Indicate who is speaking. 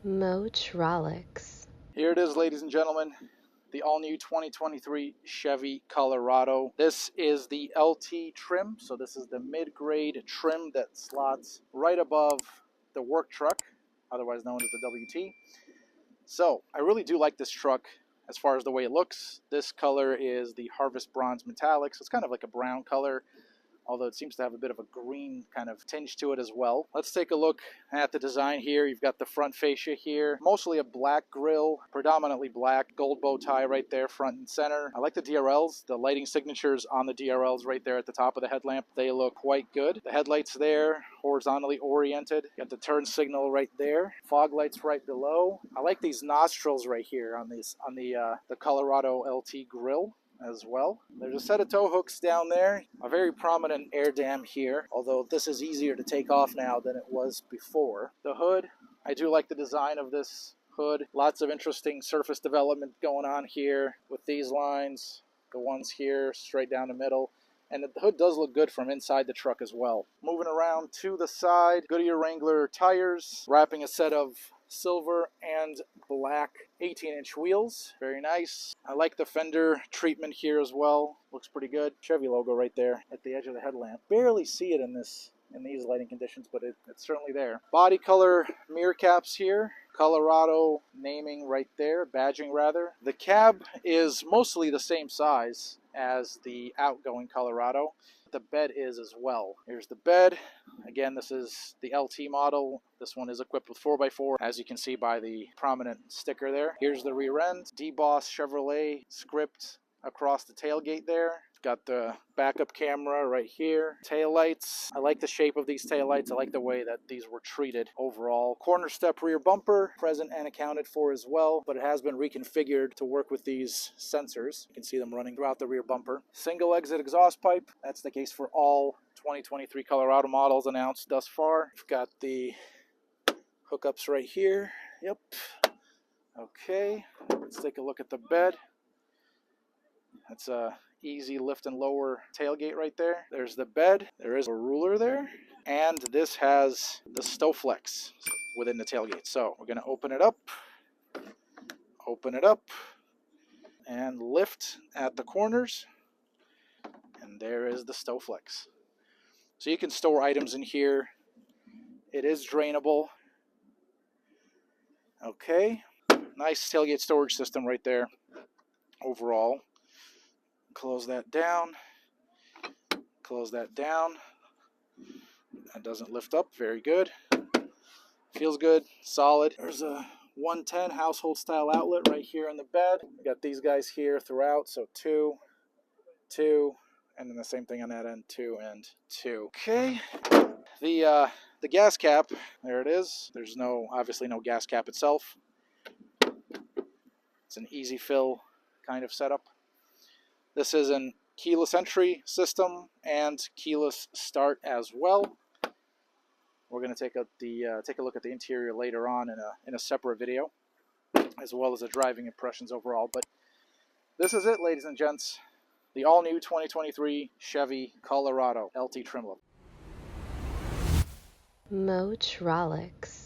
Speaker 1: Motrolix.
Speaker 2: Here it is, ladies and gentlemen, the all-new 2023 Chevy Colorado. This is the LT trim, so this is the mid-grade trim that slots right above the work truck, otherwise known as the WT. So I really do like this truck as far as the way it looks. This color is the Harvest Bronze Metallic, so it's kind of like a brown color, although it seems to have a bit of a green kind of tinge to it as well. Let's take a look at the design here. You've got the front fascia here, mostly a black grille, predominantly black, gold bow tie right there, front and center. I like the DRLs, the lighting signatures on the DRLs right there at the top of the headlamp. They look quite good. The headlights there, horizontally oriented. Got the turn signal right there. Fog lights right below. I like these nostrils right here on the Colorado LT grille as well. There's a set of tow hooks down there, a very prominent air dam here, although this is easier to take off now than it was before. The hood, I do like the design of this hood. Lots of interesting surface development going on here with these lines, the ones here straight down the middle, and the hood does look good from inside the truck as well. Moving around to the side, Goodyear Wrangler tires, wrapping a set of silver and black 18-inch wheels. Very nice. I like the fender treatment here as well. Looks pretty good. Chevy logo right there at the edge of the headlamp. Barely see it in these lighting conditions, but it's certainly there. Body color mirror caps here. Colorado naming right there, badging rather. The cab is mostly the same size as the outgoing Colorado. The bed is as well. Here's the bed. Again, this is the LT model. This one is equipped with 4x4, as you can see by the prominent sticker there. Here's the rear end. DBOSS Chevrolet script across the tailgate there. Got the backup camera right here. Tail lights. I like the shape of these tail lights. I like the way that these were treated overall. Corner step rear bumper, present and accounted for as well, but it has been reconfigured to work with these sensors. You can see them running throughout the rear bumper. Single exit exhaust pipe. That's the case for all 2023 Colorado models announced thus far. We've got the hookups right here. Yep. Okay. Let's take a look at the bed. That's a easy lift and lower tailgate right there. There's the bed. There is a ruler there. And this has the Stowflex within the tailgate. So we're going to open it up, and lift at the corners. And there is the Stowflex. So you can store items in here. It is drainable. Okay. Nice tailgate storage system right there overall. Close that down. Close that down. That doesn't lift up. Very good. Feels good. Solid. There's a 110 household style outlet right here in the bed. We got these guys here throughout. So 2, 2, and then the same thing on that end. 2 and 2. Okay. The gas cap. There it is. There's obviously no gas cap itself. It's an easy fill kind of setup. This is an keyless entry system and keyless start as well. We're going to take a look at the interior later on in a separate video, as well as the driving impressions overall. But this is it, ladies and gents. The all-new 2023 Chevy Colorado LT trim level.
Speaker 1: Motrolix.